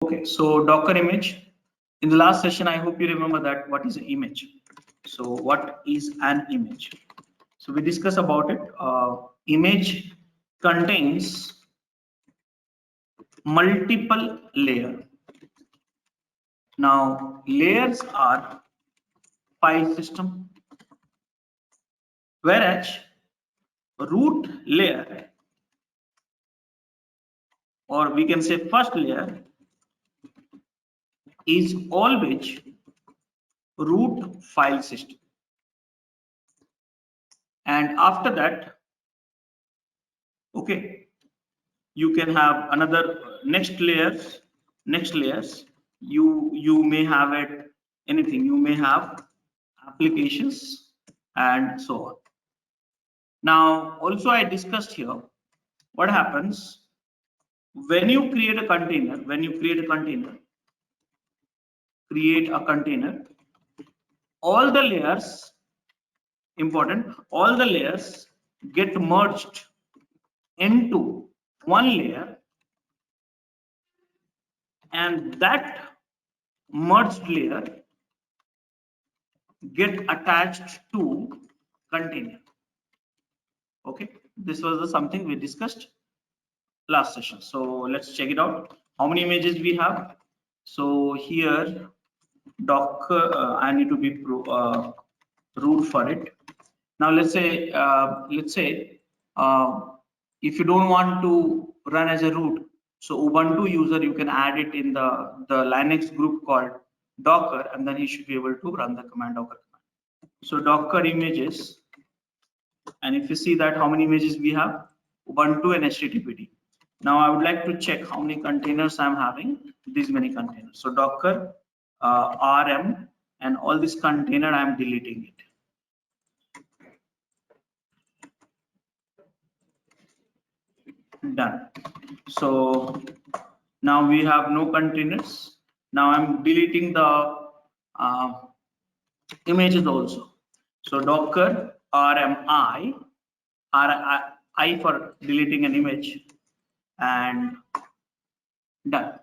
Okay, so Docker image. In the last session, I hope you remember that what is an image. So what is an image? So we discuss about it. Image contains multiple layer. Now layers are file system, whereas root layer, or we can say first layer, is always root file system, and after that, okay, you can have another next layers. You may have it anything. You may have applications and so on. Now also I discussed here what happens when you create a container. Create a container, all the layers, important, all the layers get merged into one layer, and that merged layer get attached to container. Okay, this was the something we discussed last session. So let's check it out. How many images we have? So here Docker, I need to be root for it. Now let's say if you don't want to run as a root, so Ubuntu user, you can add it in the Linux group called Docker, and then he should be able to run the command Docker command. So Docker images, and if you see that how many images we have, Ubuntu and HTTPD. Now I would like to check how many containers I'm having. These many containers. So Docker RM, and all this container I'm deleting it. Done. So now we have no containers. Now I'm deleting the images also. So Docker RMI, I for deleting an image, and done.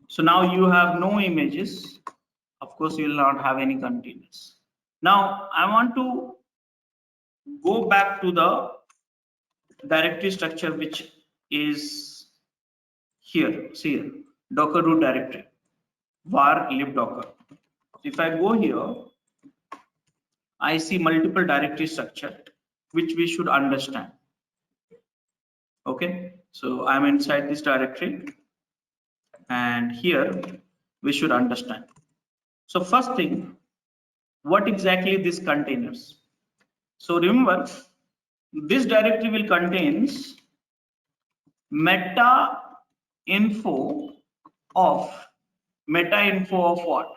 So now you have no images. Of course, you will not have any containers. Now I want to go back to the directory structure, which is here. See here, Docker root directory, var lib docker. If I go here, I see multiple directory structure which we should understand. Okay, so I'm inside this directory, and here we should understand. So first thing, what exactly this containers? So remember, this directory will contains meta info of what?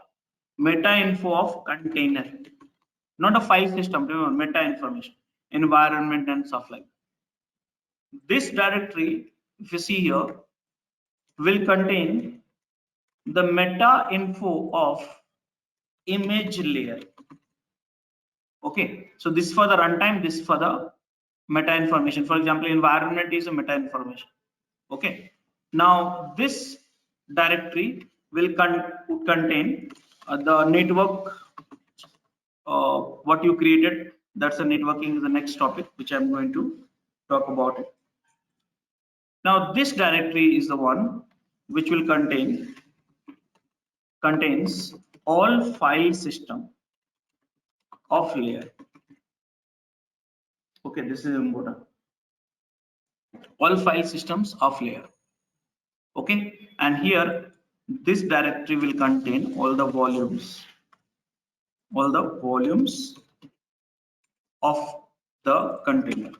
Meta info of container, not a file system. Remember, meta information, environment and stuff like that. This directory, if you see here, will contain the meta info of image layer. Okay, so this is for the runtime, this is for the meta information. For example, environment is a meta information. Okay, now this directory will contain the network, what you created. That's a networking is the next topic which I'm going to talk about it. Now this directory is the one which will contains all file system of layer. Okay, this is important. All file systems of layer. Okay, and here this directory will contain all the volumes of the container.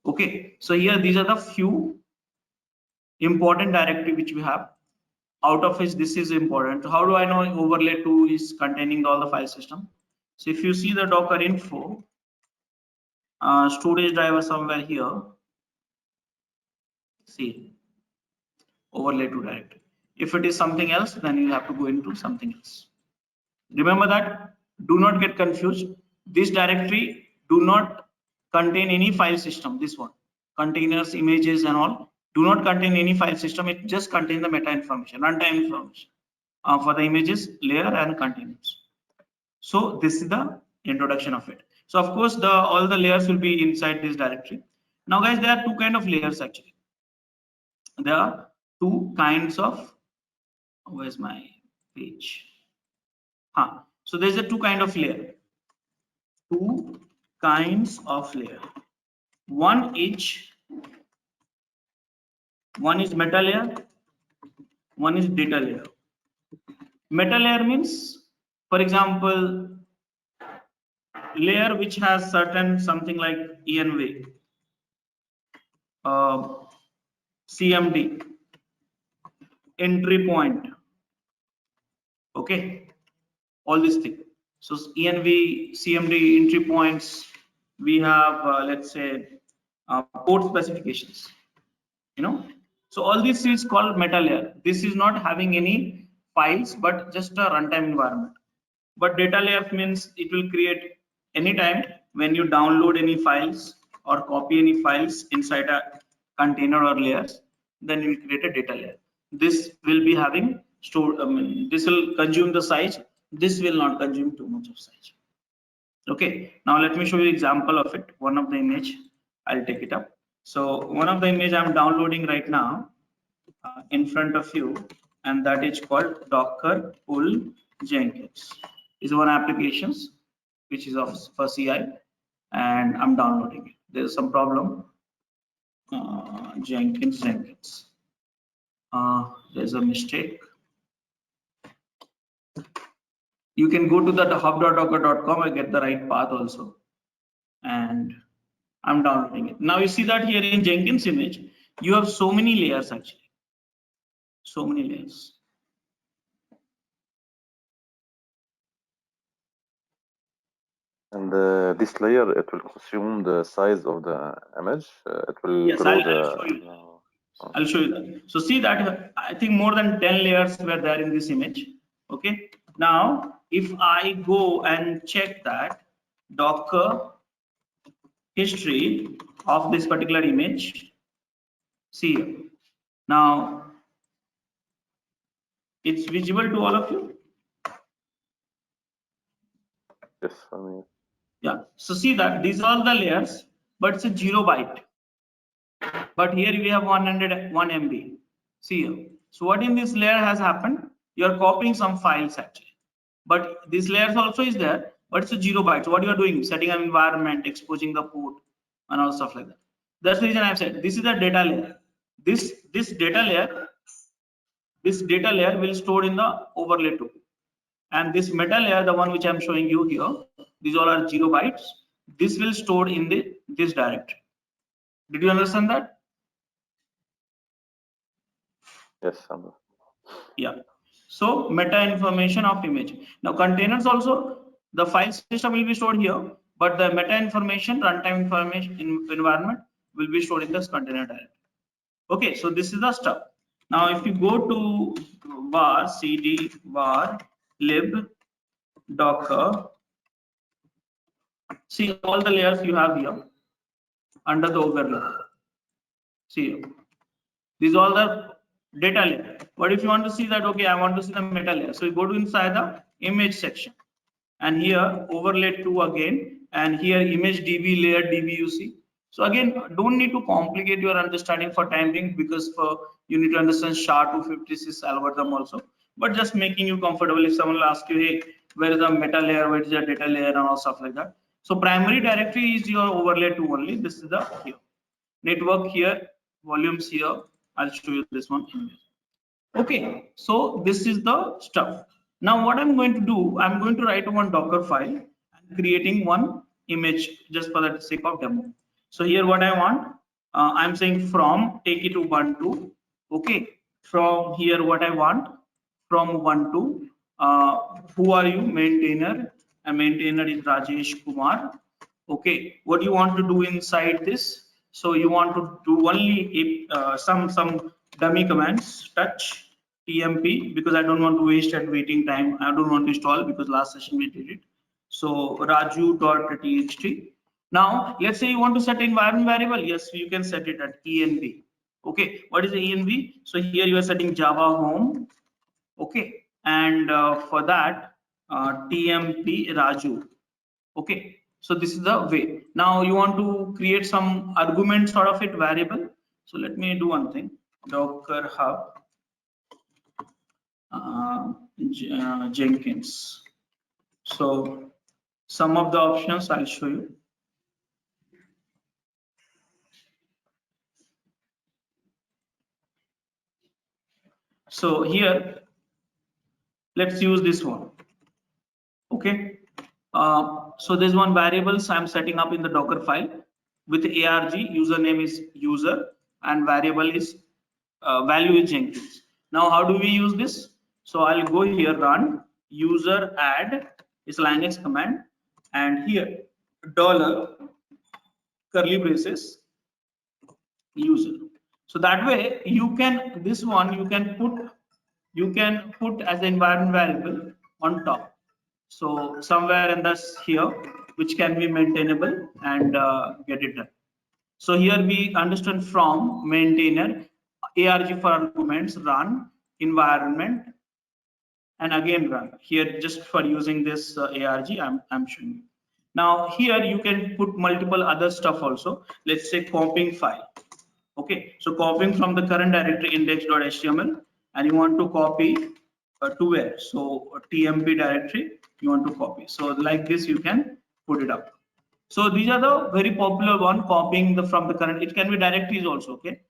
Okay, so here these are the few important directory which we have. Out of which this is important. How do I know overlay 2 is containing all the file system? So if you see the Docker info, storage driver somewhere here, see overlay 2 directory. If it is something else, then you have to go into something else. Remember that, do not get confused. This directory do not contain any file system. This one, containers, images and all, do not contain any file system. It just contains the meta information, runtime information for the images layer and containers. So this is the introduction of it. So of course, all the layers will be inside this directory. Now guys, there are two kind of layers actually. There are two kinds of, where's my page? So there's a two kind of layer. Two kinds of layer. One is meta layer, one is data layer. Meta layer means, for example, layer which has certain something like env, cmd, entry point, okay, all these things. So env, cmd, entry points, we have let's say port specifications, so all this is called meta layer. This is not having any files but just a runtime environment. But data layer means it will create anytime when you download any files or copy any files inside a container or layers, then you will create a data layer. This will be having stored, this will consume the size, this will not consume too much of size. Okay, now let me show you example of it. One of the image, I'll take it up. So one of the image I'm downloading right now in front of you, and that is called Docker pull Jenkins. Is one applications which is for CI, and I'm downloading it. There's some problem. Jenkins. There's a mistake. You can go to the hub.docker.com and get the right path also. And I'm downloading it. Now you see that here in Jenkins image, you have so many layers actually. So many layers. And this layer, it will consume the size of the image. It will yes, grow I'll show you that. So see that I think more than 10 layers were there in this image. Okay. Now, if I go and check that Docker history of this particular image, see here. Now, it's visible to all of you. Yes, I mean. Yeah. So see that these are all the layers, but it's a 0 byte. But here we have 101 MB. See here. So what in this layer has happened? You are copying some files actually. But this layers also is there, but it's a 0 byte. So what you are doing? Setting an environment, exposing the port, and all stuff like that. That's the reason I've said this is the data layer. This data layer will store in the overlay 2. And this meta layer, the one which I'm showing you here, these all are 0 bytes. This will store in this directory. Did you understand that? Yes, I know. Yeah. So meta information of image. Now containers also, the file system will be stored here, but the meta information, runtime information environment will be stored in this container directory. Okay, so this is the stuff. Now if you go to var cd var lib docker, see all the layers you have here under the overlay. See here. These are all the data layer. But if you want to see that, okay, I want to see the meta layer. So you go to inside the image section, and here overlay 2 again, and here image db layer db you see. So again, don't need to complicate your understanding for time being, because you need to understand SHA-256 algorithm also. But just making you comfortable if someone will ask you, hey, where is the meta layer, where is the data layer, and all stuff like that. So primary directory is your overlay 2 only. This is the here. Network here, volumes here. I'll show you this one. Okay, so this is the stuff. Now what I'm going to do, I'm going to write one Docker file and creating one image just for the sake of demo. So here what I want, I'm saying from take it to Ubuntu. Okay, from here what I want, from Ubuntu, who are you? Maintainer. A maintainer is Rajesh Kumar. Okay, what you want to do inside this? So you want to do only some dummy commands, touch tmp, because I don't want to waste and waiting time. I don't want to install because last session we did it. So raju.txt. Now let's say you want to set environment variable. Yes, you can set it at env. Okay, what is the env? So here you are setting Java home. Okay, and for that tmp Raju. Okay, so this is the way. Now you want to create some argument sort of it variable. So let me do one thing. Docker hub Jenkins. So some of the options I'll show you. So here, let's use this one. Okay. So there's one variables I'm setting up in the Docker file with arg. Username is user and variable is value is Jenkins. Now, how do we use this? So I'll go here, run user add is Linux command, and here dollar curly braces user. So that way you can this one you can put as an environment variable on top. So somewhere in this here, which can be maintainable and get it done. So here we understand from maintainer arg for arguments run environment and again run here just for using this arg I'm showing you. Now here you can put multiple other stuff also. Let's say copying file. Okay, so copying from the current directory index.html and you want to copy to where? So tmp directory you want to copy. So like this you can put it up. So these are the very popular one, copying the from the current. It can be directories also. Okay,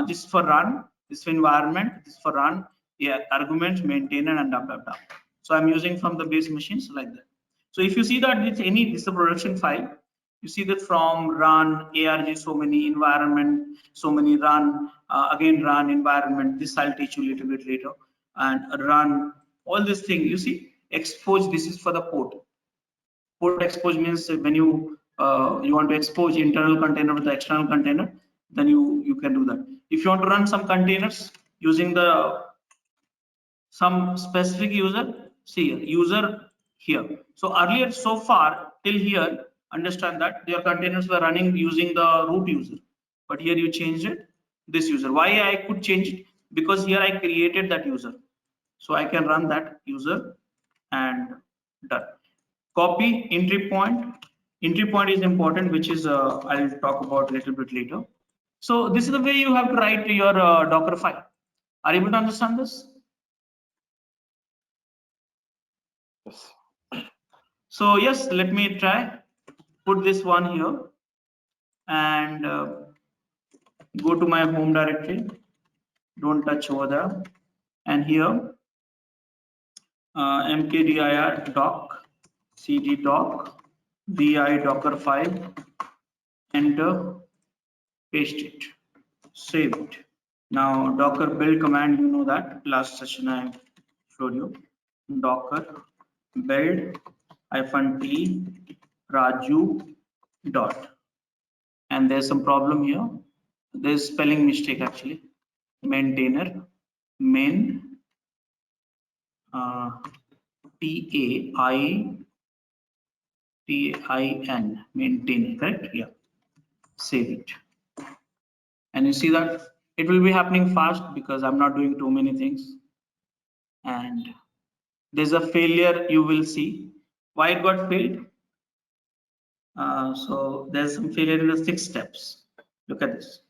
this is for run, this is for environment, this is for run, yeah, arguments, maintainer, and blah blah blah. So I'm using from the base machines like that. So if you see that it's any this is a production file, you see that from run arg so many environment so many run again run environment. This I'll teach you a little bit later, and run all this thing. You see expose. This is for the port. Port expose means when you want to expose internal container with the external container, then you can do that. If you want to run some containers using the some specific user, see here user here. So earlier so far till here, understand that your containers were running using the root user, but here you changed it this user. Why I could change it? Because here I created that user, so I can run that user and done. Copy entry point. Entry point is important, which is I'll talk about a little bit later. So this is the way you have to write your Docker file. Are you able to understand this? Yes. So yes, let me try. Put this one here and go to my home directory. Don't touch over there. And here mkdir doc cd doc vi Dockerfile. Enter. Paste it. Save it. Now docker build command, you know that last session I showed you. Docker build -t Raju dot, and there's some problem here. There's spelling mistake actually. Maintainer main TAIN maintainer, correct? Yeah. Save it. And you see that it will be happening fast because I'm not doing too many things. And there's a failure you will see. Why it got failed? So there's some failure in the 6 steps. Look at this.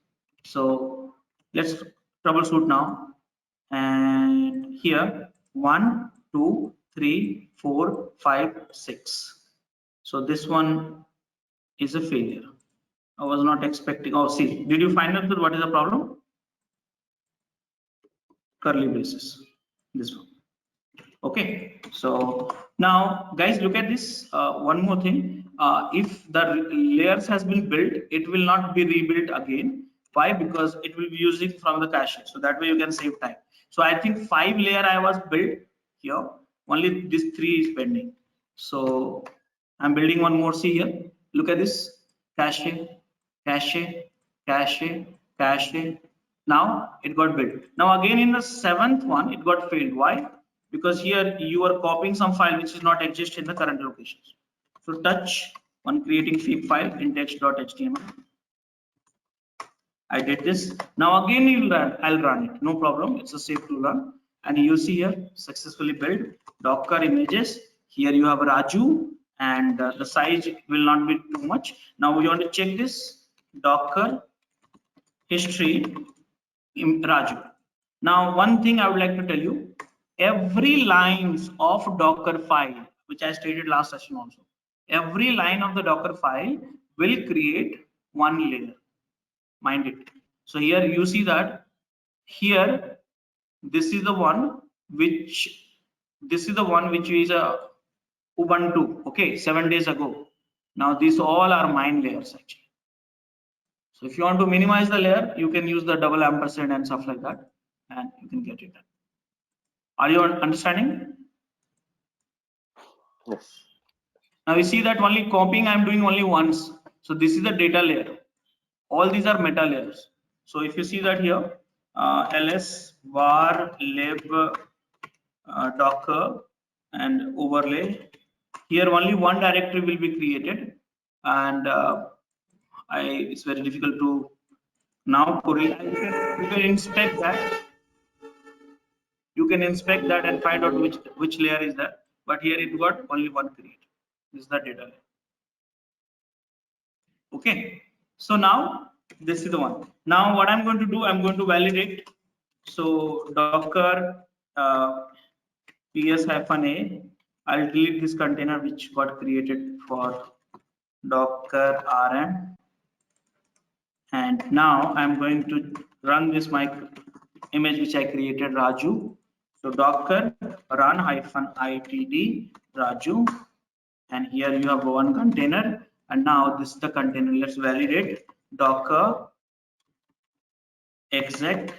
So let's troubleshoot now. And here 1, 2, 3, 4, 5, 6. So this one is a failure. I was not expecting. Oh, see, did you find out what is the problem? Curly braces. This one. Okay, so now guys look at this. One more thing, if the layers has been built, it will not be rebuilt again. Why? Because it will be using from the cache, so that way you can save time. So I think 5 layer I was built here, only this 3 is pending. So I'm building one more. See here, look at this, cache, cache, cache, cache. Now it got built. Now again in the 7th one it got failed. Why? Because here you are copying some file which is not exist in the current locations. So touch on creating fib file index.html. I did this. Now again I'll run it. No problem. It's a safe to run. And you see here successfully built Docker images. Here you have Raju, and the size will not be too much. Now we want to check this Docker history in Raju. Now one thing I would like to tell you, every lines of Docker file, which I stated last session also, every line of the Docker file will create one layer. Mind it. So here you see that here this is the one which is a Ubuntu, okay, 7 days ago. Now these all are mine layers actually. So if you want to minimize the layer, you can use the double ampersand and stuff like that, and you can get it done. Are you understanding? Yes. Now you see that only copying I'm doing only once. So this is the data layer. All these are meta layers. So if you see that here, ls var lib docker and overlay, here only one directory will be created, and it's very difficult to now correlate. You can inspect that. You can inspect that and find out which layer is that. But here it got only one created. This is the data layer. Okay. So now this is the one. Now what I'm going to do, I'm going to validate. So Docker ps-a. I'll delete this container which got created for Docker rm. And now I'm going to run this my image which I created, Raju. So Docker run -itd Raju, and here you have one container, and now this is the container. Let's validate Docker exec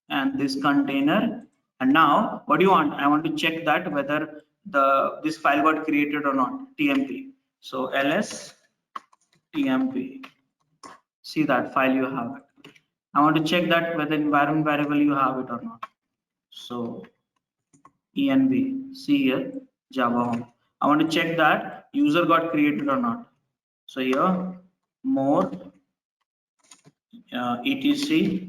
and this container. And now what do you want? I want to check that whether this file got created or not, tmp. So ls tmp. See that file you have it. I want to check that whether environment variable you have it or not. So env, see here Java home. I want to check that user got created or not. So here more etc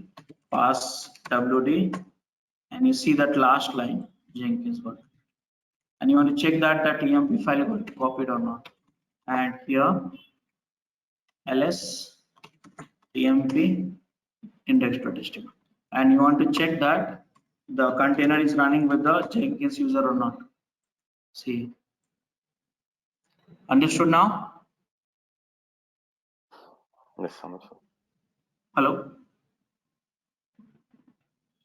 pass wd, and you see that last line Jenkins got, and you want to check that tmp file got copied or not. And here ls tmp index.html, and you want to check that the container is running with the Jenkins user or not. See, understood now? Yes, understood. Hello?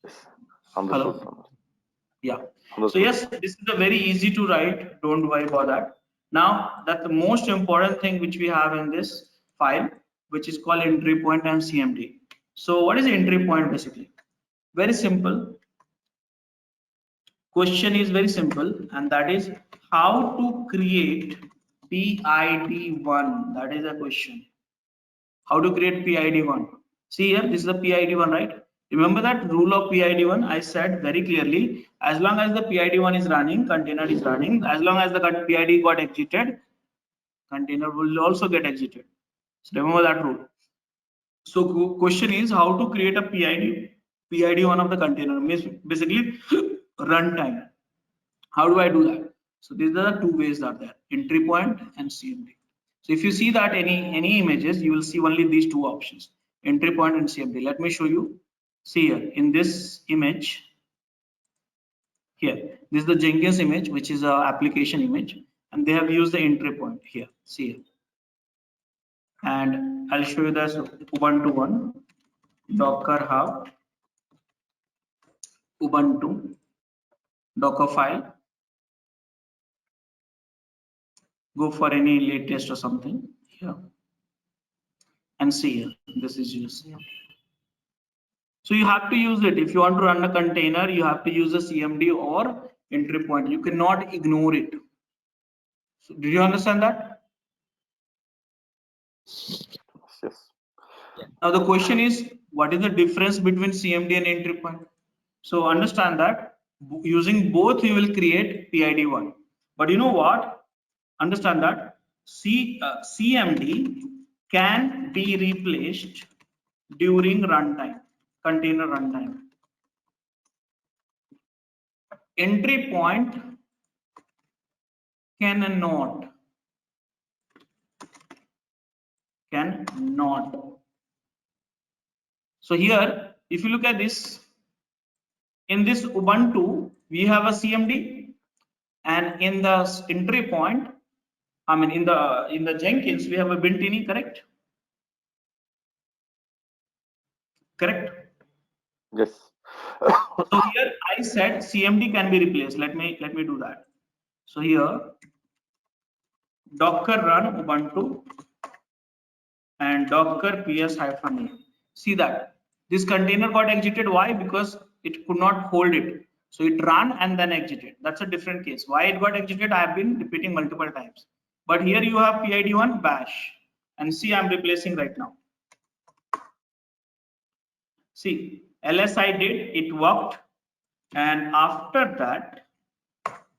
Yes, understood. Hello? Yeah. Understood. So yes, this is a very easy to write. Don't worry about that. Now that the most important thing which we have in this file, which is called entry point and CMD. So what is the entry point basically? Very simple. Question is very simple, and that is how to create PID1. That is a question. How to create PID1? See here, this is the PID1, right? Remember that rule of PID1? I said very clearly, as long as the PID1 is running, container is running. As long as the PID got exited, container will also get exited. So remember that rule. So question is how to create a PID1 of the container, basically runtime. How do I do that? So these are the two ways that are there: entry point and CMD. So if you see that any images, you will see only these two options: entry point and CMD. Let me show you. See here in this image. Here, this is the Jenkins image, which is a application image, and they have used the entry point here. See here. And I'll show you this Ubuntu one, Docker Hub, Ubuntu, Dockerfile. Go for any latest or something here, and see here. This is used. So you have to use it. If you want to run a container, you have to use a CMD or entry point. You cannot ignore it. So did you understand that? Yes. Now the question is, what is the difference between CMD and entry point? So understand that using both you will create PID1. But you know what? Understand that CMD can be replaced during runtime, container runtime. Entry point cannot. So here, if you look at this, in this Ubuntu, we have a CMD, and in the entry point, I mean in the Jenkins, we have a Bintini, correct? Correct. Yes. So here I said CMD can be replaced. Let me do that. So here, Docker run Ubuntu and Docker ps-a. See that this container got exited. Why? Because it could not hold it. So it ran and then exited. That's a different case. Why it got exited, I have been repeating multiple times. But here you have PID1 bash, and see I'm replacing right now. See, ls I did, it worked, and after that,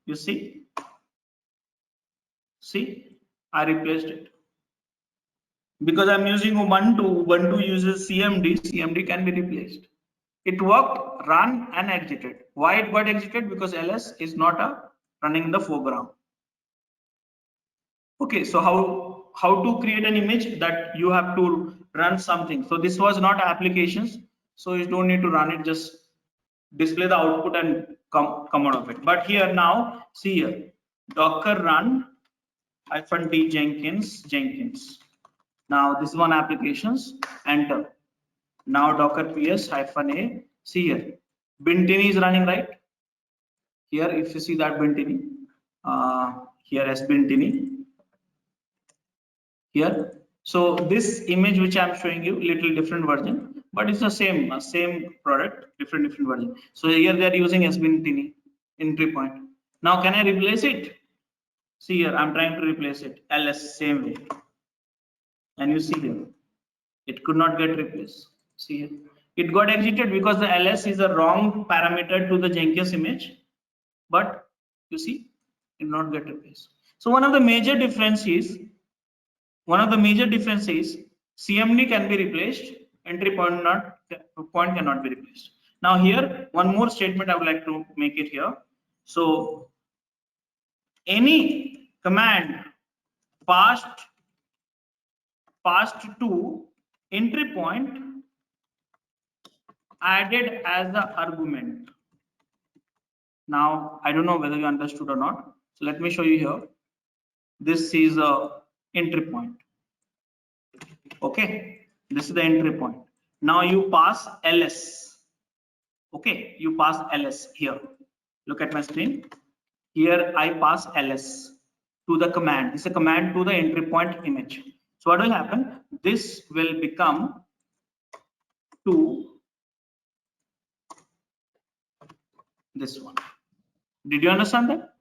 you see I replaced it. Because I'm using Ubuntu uses CMD can be replaced. It worked, run and exited. Why it got exited? Because ls is not running in the foreground. Okay, so how to create an image that you have to run something. So this was not applications, so you don't need to run it, just display the output and come out of it. But here now, see here, Docker run -d Jenkins. Now this one applications, enter. Now Docker ps-a. See here, Bintini is running, right? Here, if you see that Bintini, here as Bintini. Here, so this image which I'm showing you, little different version, but it's the same product, different version. So here they are using Bintini entry point. Now can I replace it? See here, I'm trying to replace it. ls same way, and you see here, it could not get replaced. See here, it got exited because the ls is a wrong parameter to the Jenkins image, but you see it did not get replaced. So one of the major difference is CMD can be replaced, entry point cannot be replaced. Now here, one more statement I would like to make it here. So any command passed to entry point added as the argument. Now I don't know whether you understood or not. So let me show you here. This is a entry point. Okay, this is the entry point. Now you pass ls. Okay, you pass ls here. Look at my screen. Here I pass ls to the command. It's a command to the entry point image. So what will happen? This will become to this one. Did you understand that?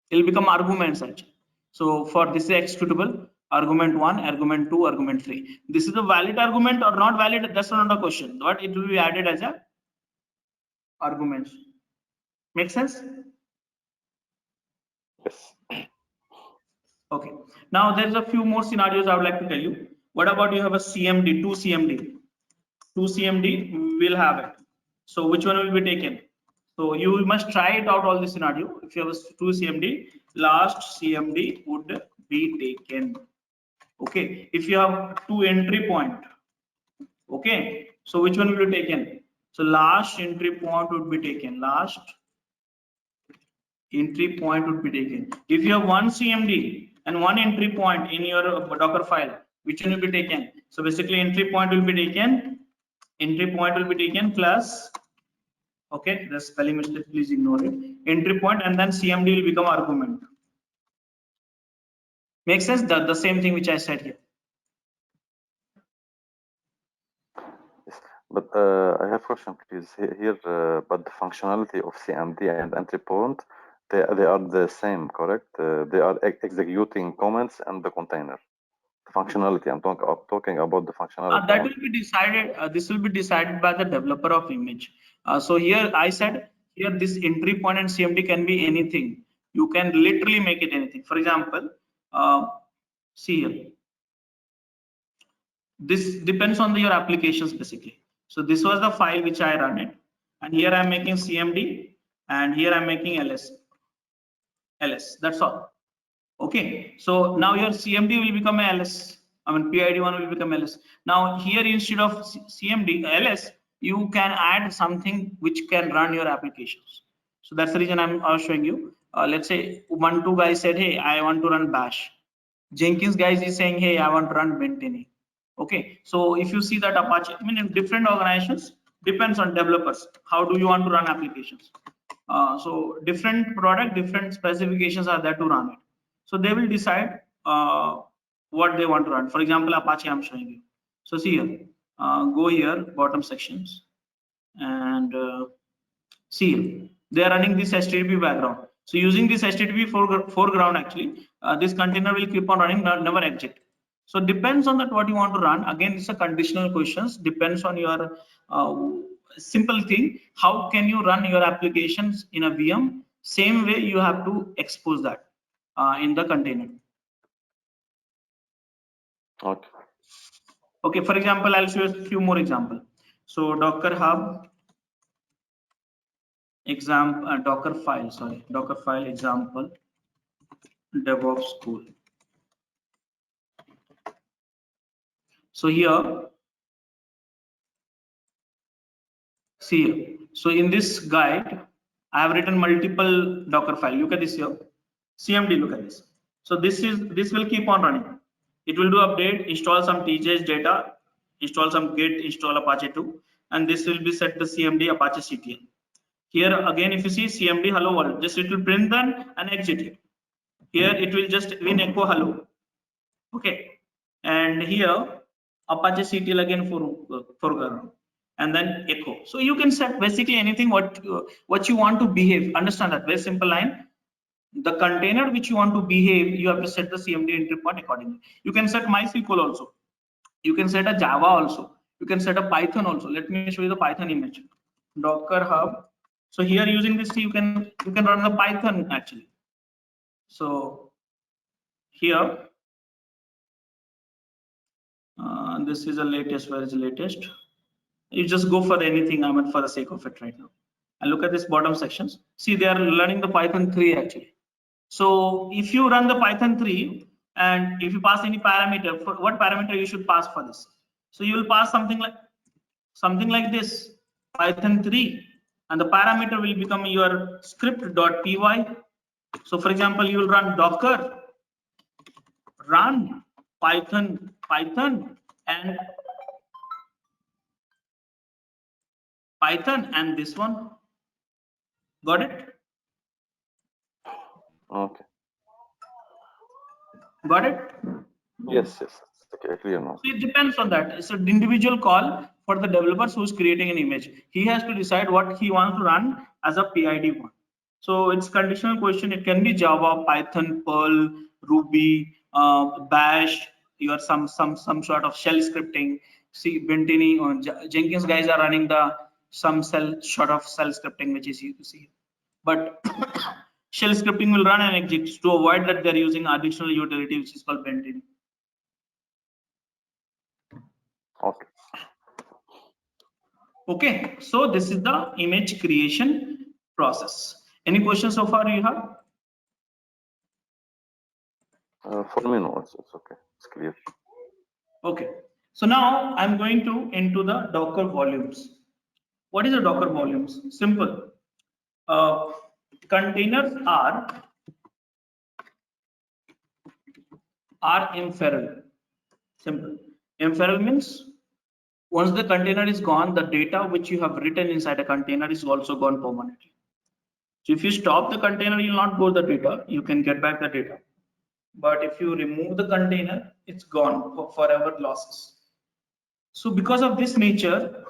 It will become arguments actually. So for this is executable, argument 1, argument 2, argument 3. This is a valid argument or not valid, that's not a question, but it will be added as a arguments. Make sense? Yes. Okay. Now there's a few more scenarios I would like to tell you. What about you have a CMD, 2 CMD, we will have it. So which one will be taken? So you must try it out all the scenario. If you have a 2 CMD, last CMD would be taken. Okay. If you have 2 entry point, okay. So which one will be taken? So last entry point would be taken. Last entry point would be taken. If you have 1 CMD and 1 entry point in your Dockerfile, which one will be taken? So basically entry point will be taken. Entry point will be taken plus, okay, the spelling mistake, please ignore it. Entry point and then CMD will become argument. Makes sense? The same thing which I said here. Yes. But I have a question, please. Here, but the functionality of CMD and entry point, they are the same, correct? They are executing comments and the container. The functionality, I'm talking about the functionality. That will be decided. This will be decided by the developer of image. So here I said here this entry point and CMD can be anything. You can literally make it anything. For example, see here. this depends on your applications basically. So this was the file which I run it, and here I'm making CMD, and here I'm making ls. That's all. Okay, so now your CMD will become a ls. I mean PID1 will become ls. Now here instead of CMD ls, you can add something which can run your applications. So that's the reason I'm showing you. Let's say Ubuntu guy said, hey, I want to run bash. Jenkins guys is saying, hey, I want to run Bentini. Okay, so if you see that Apache, I mean in different organizations, depends on developers. How do you want to run applications? So different product, different specifications are there to run it. So they will decide what they want to run. For example, Apache I'm showing you. So see here, go here, bottom sections, and see here, they are running this HTTP background. So using this HTTP foreground, actually, this container will keep on running, never exit. So depends on that what you want to run. Again, it's a conditional questions. Depends on your simple thing. How can you run your applications in a VM? Same way you have to expose that in the container. Okay. Okay. For example, I'll show you a few more examples. So Docker Hub example, Dockerfile example, Debug.school. So here, see, so in this guide, I have written multiple Dockerfile. Look at this here, CMD. Look at this. So this will keep on running. It will do update, install some TJS data, install some Git, install Apache 2, and this will be set the CMD Apache CTL. Here again, if you see CMD hello world, just it will print then and exit it. Here it will just win echo hello. Okay, and here Apache CTL again foreground, and then echo. So you can set basically anything what you want to behave. Understand that very simple line. The container which you want to behave, you have to set the CMD entry point accordingly. You can set MySQL also. You can set a Java also. You can set a Python also. Let me show you the Python image. Docker Hub. So here using this, you can run the Python actually. So here. This is the latest. Where is the latest? You just go for anything. I mean, for the sake of it right now. And look at this bottom sections. See, they are learning the Python 3 actually. So if you run the Python 3 and if you pass any parameter, for what parameter you should pass for this? So you will pass something like this, Python 3, and the parameter will become your script.py. So for example, you will run Docker, run Python, and this one. Got it? Okay. Got it? Yes. Okay, clear now. So it depends on that. It's an individual call for the developers who's creating an image. He has to decide what he wants to run as a PID1. So it's conditional question. It can be Java, Python, Perl, Ruby, Bash. Your some sort of shell scripting. See, Bentini or Jenkins guys are running some sort of shell scripting, which is you see. But shell scripting will run and exit to avoid that they're using additional utility, which is called Bentini. Okay. Okay, so this is the image creation process. Any questions so far you have? For me, no, it's okay. It's clear. Okay, so now I'm going into the Docker volumes. What is a Docker volumes? Simple. Containers are inferable. Simple. Inferable means once the container is gone, the data which you have written inside a container is also gone permanently. So if you stop the container, you will not go the data. You can get back the data. But if you remove the container, it's gone for forever losses. So because of this nature,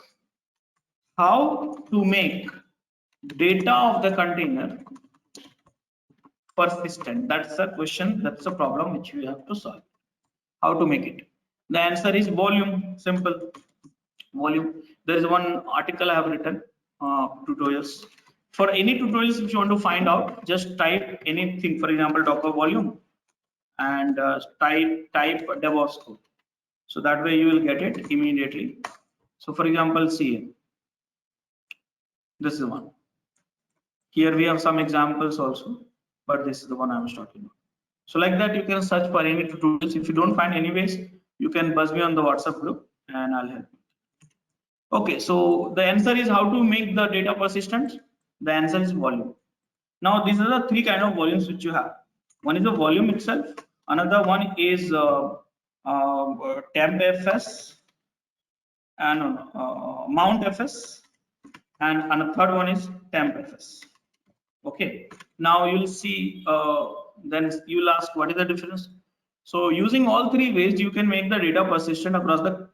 how to make data of the container persistent? That's a question, that's a problem which we have to solve. How to make it? The answer is volume. Simple. Volume. There is one article I have written, tutorials. For any tutorials, if you want to find out, just type anything. For example, Docker volume, and type Debug.school. So that way you will get it immediately. So for example, see, this is one. Here we have some examples also, but this is the one I was talking about. So like that, you can search for any tutorials. If you don't find anyways, you can buzz me on the WhatsApp group and I'll help you. Okay, so the answer is how to make the data persistent. The answer is volume. Now these are the three kind of volumes which you have. One is the volume itself. Another one is temp fs and mount fs, and a third one is temp fs. Okay, now you'll see, then you'll ask what is the difference. So using all three ways, you can make the data persistent across the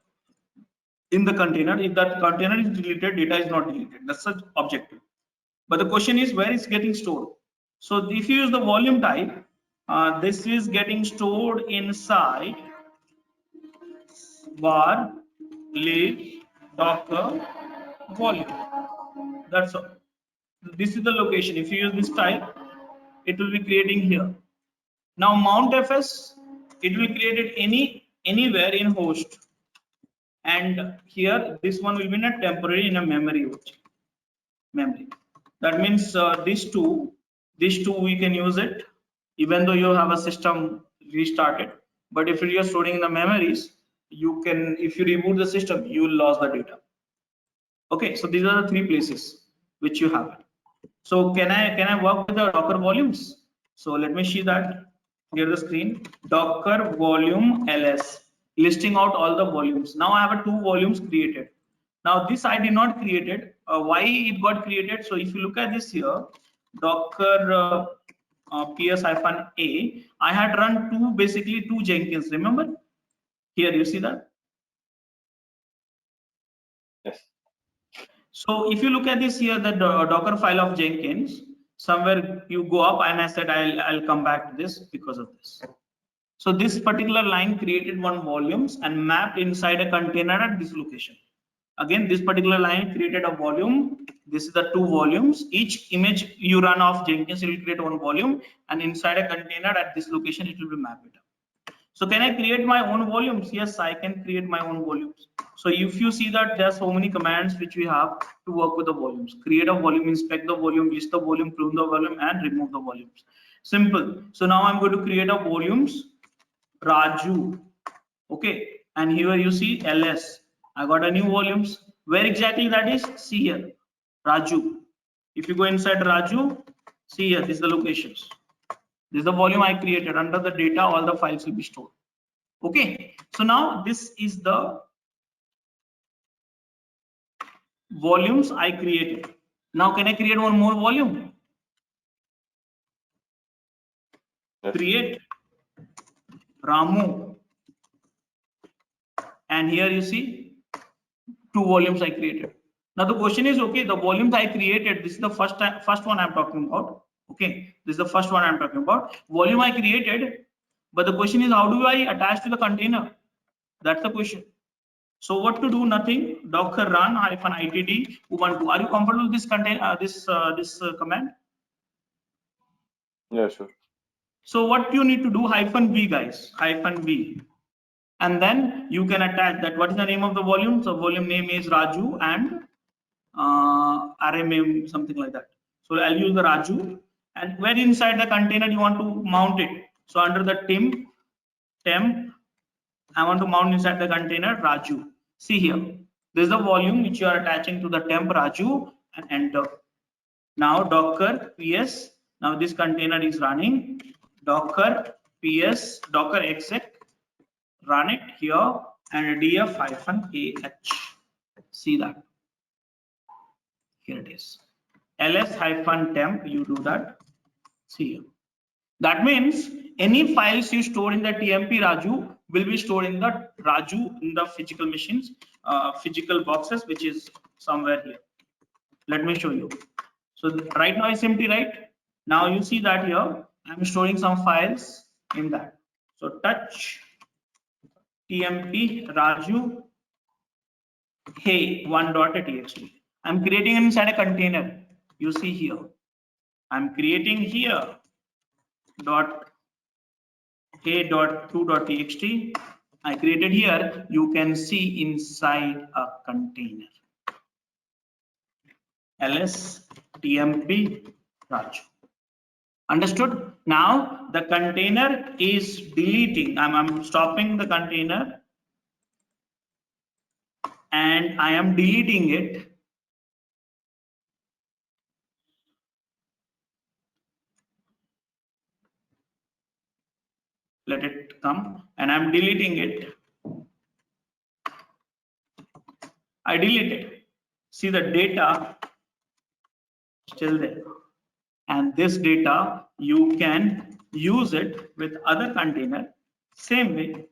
in the container. If that container is deleted, data is not deleted. That's the objective. But the question is where it's getting stored. So if you use the volume type, this is getting stored inside var lib docker volume. That's all. This is the location. If you use this type, it will be creating here. Now mount fs, it will create it anywhere in host, and here this one will be in a temporary in a memory. That means these two we can use it even though you have a system restarted. But if you are storing in the memories, you can, if you reboot the system, you will lose the data. Okay, so these are the three places which you have. So can I work with the Docker volumes? So let me see that. Here the screen, Docker volume ls, listing out all the volumes. Now I have two volumes created. Now this I did not create it. Why it got created? So if you look at this here, Docker ps-a, I had run basically two Jenkins. Remember? Here you see that. Yes. So if you look at this here, the Docker file of Jenkins, somewhere you go up, and I said I'll come back to this because of this. So this particular line created one volumes and mapped inside a container at this location. Again, this particular line created a volume. This is the two volumes. Each image you run off Jenkins, it will create one volume, and inside a container at this location, it will be mapped. So can I create my own volumes? Yes, I can create my own volumes. So if you see that there are so many commands which we have to work with the volumes. Create a volume, inspect the volume, list the volume, prune the volume, and remove the volumes. Simple. So now I'm going to create a volumes Raju. Okay, and here you see ls. I got a new volumes. Where exactly that is? See here, Raju. If you go inside Raju, see here, this is the locations. This is the volume I created. Under the data, all the files will be stored. Okay, so now this is the volumes I created. Now can I create one more volume? Yes. Create Ramu, and here you see two volumes I created. Now the question is, okay, the volumes I created, this is the first one I'm talking about. Okay, this is the first one I'm talking about. Volume I created, but the question is, how do I attach to the container? That's the question. So what to do? Nothing. Docker run -itd ubuntu. Are you comfortable with this command? Yeah, sure. So what you need to do, -v guys, -v, and then you can attach that. What is the name of the volume? So volume name is Raju and array name something like that. So I'll use the Raju, and where inside the container you want to mount it. So under the temp, I want to mount inside the container Raju. See here, this is the volume which you are attaching to the temp Raju, and enter. Now Docker ps. Now this container is running. Docker ps docker exec. Run it here and df-ah. See that. Here it is. ls-temp. You do that. See here. That means any files you store in the TMP Raju will be stored in the Raju in the physical machines, physical boxes, which is somewhere here. Let me show you. So right now it's empty, right? Now you see that here I'm storing some files in that. So touch TMP Raju hey1.txt. I'm creating inside a container. You see here. I'm creating here dot hey.2.txt, I created here, you can see inside a container. ls tmp Raju. Understood? Now the container is deleting. I'm stopping the container and I am deleting it. Let it come and I'm deleting it. I deleted. See the data still there. And this data you can use it with other container. Same way,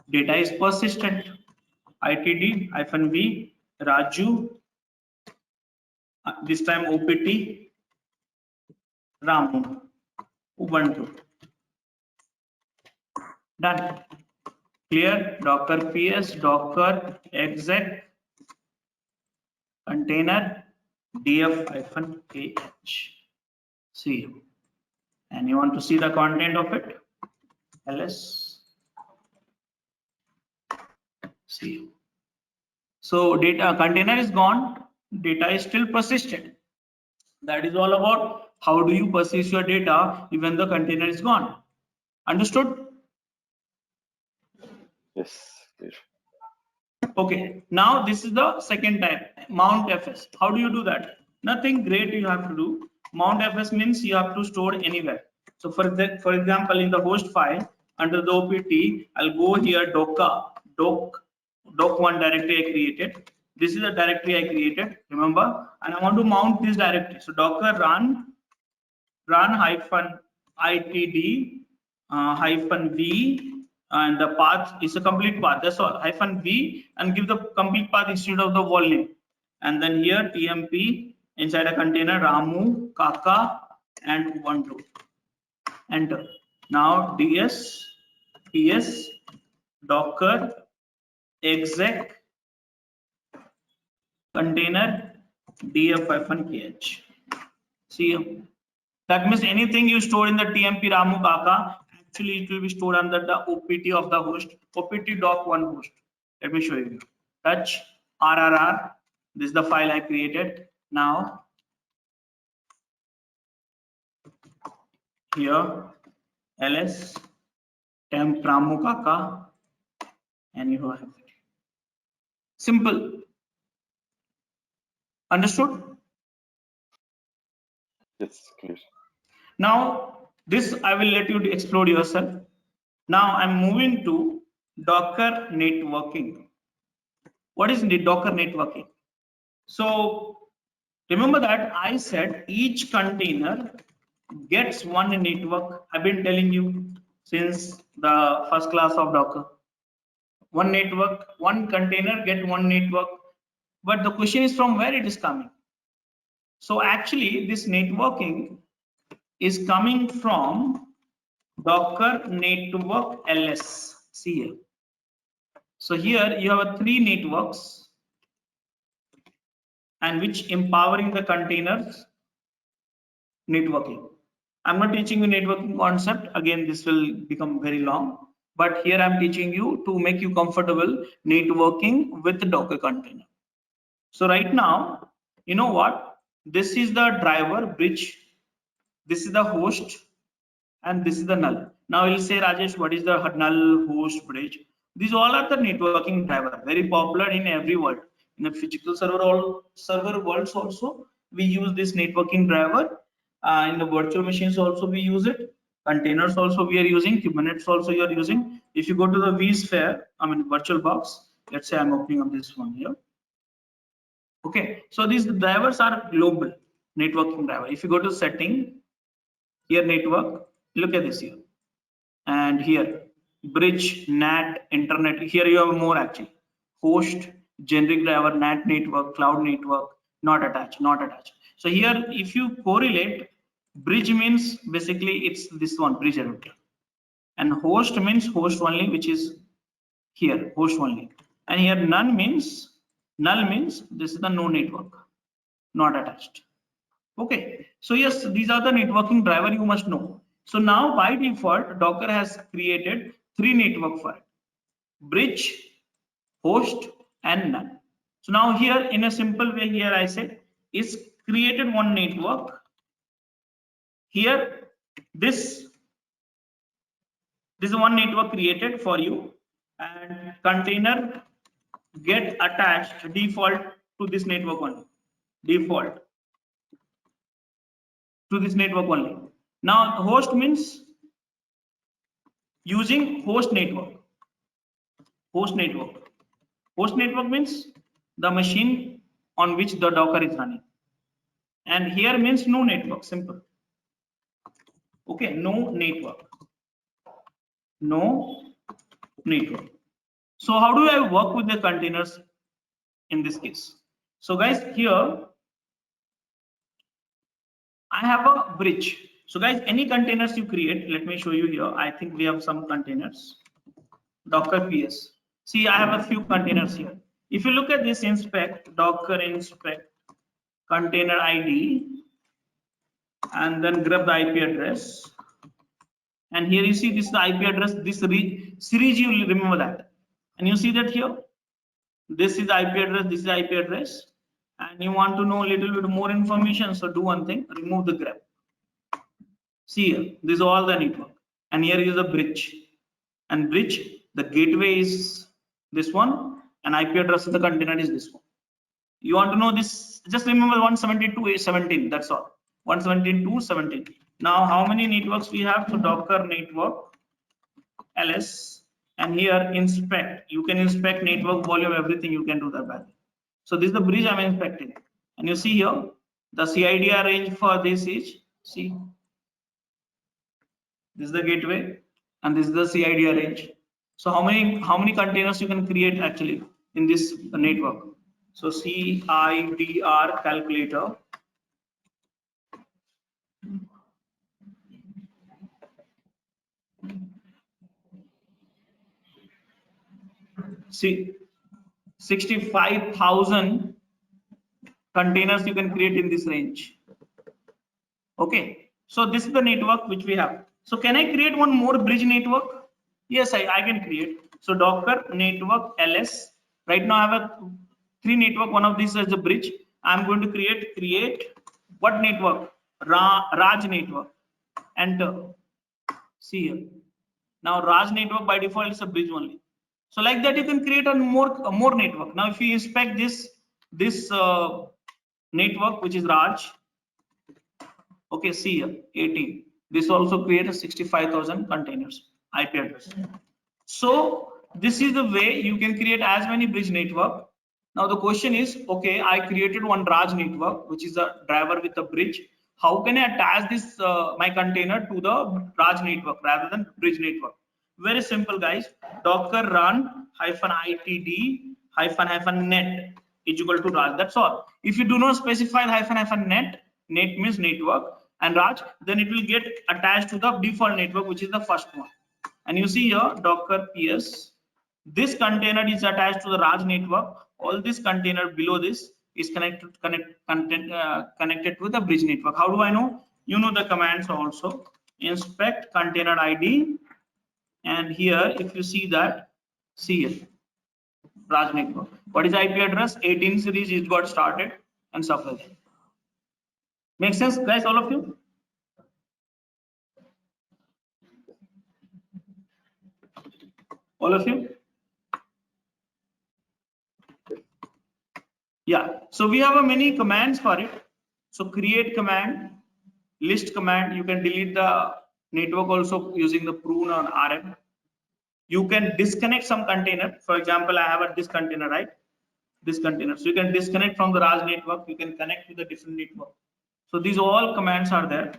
data is persistent. itd-v Raju, this time opt Ramu, Ubuntu. Done. Clear. Docker ps, docker exec container df-kh. See, and you want to see the content of it. ls. See. So data container is gone. Data is still persisted. That is all about how do you persist your data even the container is gone. Understood? Yes, clear. Okay, now this is the second type, mount fs. How do you do that? Nothing great you have to do. Mount fs means you have to store anywhere. So for example, in the host file under the opt, I'll go here doc1 directory I created. This is the directory I created, remember, and I want to mount this directory. So docker run -itd -v and the path is a complete path. That's all. -v and give the complete path instead of the wall name. And then here tmp inside a container Ramu, Kaka, and Ubuntu. Enter. Now ds ps docker exec container df-kh. See, that means anything you store in the tmp Ramu Kaka, actually it will be stored under the opt of the host, opt doc1 host. Let me show you. Touch rrr. This is the file I created. Now here ls temp Ramu Kaka, and you have it. Simple. Understood? Yes, clear. Now this I will let you explore yourself. Now I'm moving to Docker networking. What is the Docker networking? So remember that I said each container gets one network. I've been telling you since the first class of Docker. One network, one container get one network. But the question is from where it is coming. So actually this networking is coming from Docker network ls. See here. So here you have three networks and which empowering the containers networking. I'm not teaching you networking concept. Again, this will become very long. But here I'm teaching you to make you comfortable networking with the Docker container. So right now, you know what? This is the driver bridge. This is the host and this is the null. Now you'll say, Rajesh, what is the null, host, bridge? These all are the networking driver, very popular in every world. In the physical server worlds also, we use this networking driver. In the virtual machines also we use it. Containers also we are using. Kubernetes also you are using. If you go to the vSphere, VirtualBox. Let's say I'm opening up this one here. Okay, so these drivers are global networking driver. If you go to setting, here network, look at this here, and here bridge, NAT, internet. Here you have more actually. Host, generic driver, NAT network, cloud network, not attached, not attached. So here, if you correlate, bridge means basically it's this one, bridge router, and host means host only, which is here, host only, and here null means this is the no network, not attached. Okay, so yes, these are the networking driver you must know. So now by default, Docker has created three network for it. bridge, host, and none. So now here in a simple way, here I said is created one network. Here this is one network created for you, and container get attached default to this network only. Default to this network only. Now host means using host network. Host network. Host network means the machine on which the Docker is running. And here means no network, simple. Okay, no network. No network. So how do I work with the containers in this case? So guys, here I have a bridge. So guys, any containers you create, let me show you here. I think we have some containers. Docker PS. See, I have a few containers here. If you look at this inspect, Docker inspect container ID, and then grab the IP address. And here you see this is the IP address, this series, you will remember that. And you see that here, this is IP address, this is IP address. And you want to know a little bit more information, so do one thing, remove the grep. See here, this is all the network. And here is the bridge. And bridge, the gateway is this one, and IP address of the container is this one. You want to know this, just remember 172.17, that's all. 172.17. Now how many networks we have? So Docker network ls, and here inspect, you can inspect network volume, everything you can do that value. So this is the bridge I'm inspecting, and you see here the CIDR range for this is, see, this is the gateway and this is the CIDR range. So how many containers you can create actually in this network? So CIDR calculator. See, 65,000 containers you can create in this range. Okay, so this is the network which we have. So can I create one more bridge network? Yes, I can create. So Docker network ls. Right now I have a 3 network. One of these is a bridge. I'm going to create what network? Raj network. Enter. See here. Now Raj network by default is a bridge only. So like that you can create a more network. Now if you inspect this network which is Raj, okay, see here 18. This also creates 65,000 containers IP address. So this is the way you can create as many bridge network. Now the question is, okay, I created one Raj network which is a driver with a bridge. How can I attach this my container to the Raj network rather than bridge network? Very simple, guys. Docker run -itd -net is equal to Raj. That's all. If you do not specify -net, net means network, and Raj, then it will get attached to the default network, which is the first one. And you see here Docker PS. This container is attached to the Raj network. All this container below this is connected to the bridge network. How do I know? You know the commands also. Inspect container ID, and here if you see that, see here Raj network. What is IP address? 18 series is got started and stuff like that. Make sense, guys, all of you? All of you? Yeah, so we have a many commands for it. So create command, list command, you can delete the network also using the prune or rm. You can disconnect some container. For example, I have this container, right? This container. So you can disconnect from the Raj network, you can connect with a different network. So these all commands are there.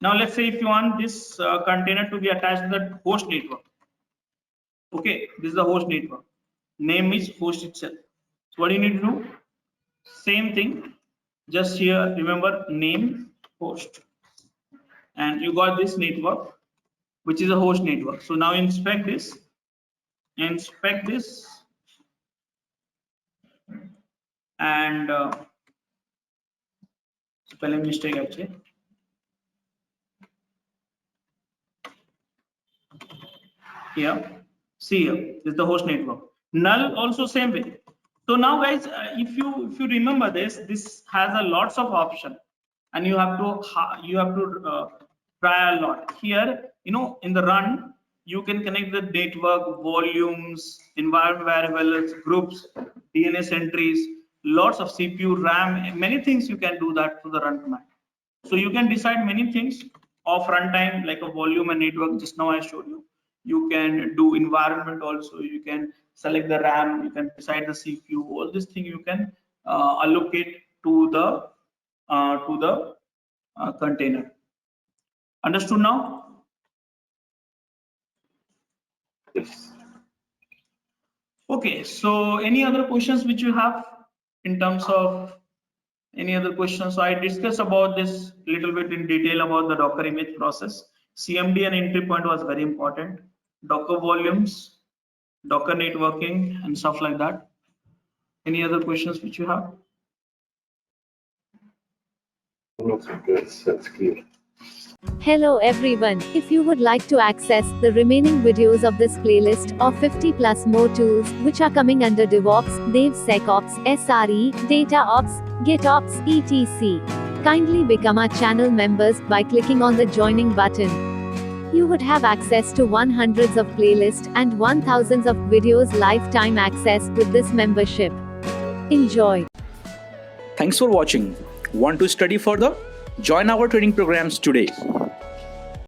Now let's say if you want this container to be attached to the host network. Okay, this is the host network. Name is host itself. So what do you need to do? Same thing, just here remember name host, and you got this network which is a host network. So now inspect this, and spelling mistake actually. Here See here, this is the host network. Null also same way. So now guys, if you remember this has a lots of option, and you have to try a lot. Here, in the run, you can connect the network, volumes, environment variables, groups, DNS entries, lots of CPU, RAM, many things you can do that through the run command. So you can decide many things of runtime, like a volume and network. Just now I showed you. You can do environment also. You can select the RAM. You can decide the CPU. All this thing you can allocate to the container. Understood now? Yes. Okay. So any other questions which you have in terms of any other questions? So I discussed about this little bit in detail about the Docker image process. CMD and entry point was very important. Docker volumes, Docker networking, and stuff like that. Any other questions which you have? That's clear. Hello everyone, if you would like to access the remaining videos of this playlist of 50 plus more tools which are coming under DevOps, DevSecOps, SRE, DataOps, GitOps, etc. Kindly become our channel members by clicking on the joining button. You would have access to hundreds of playlists and 1000s of videos lifetime access with this membership. Enjoy. Thanks for watching. Want to study further? Join our training programs today.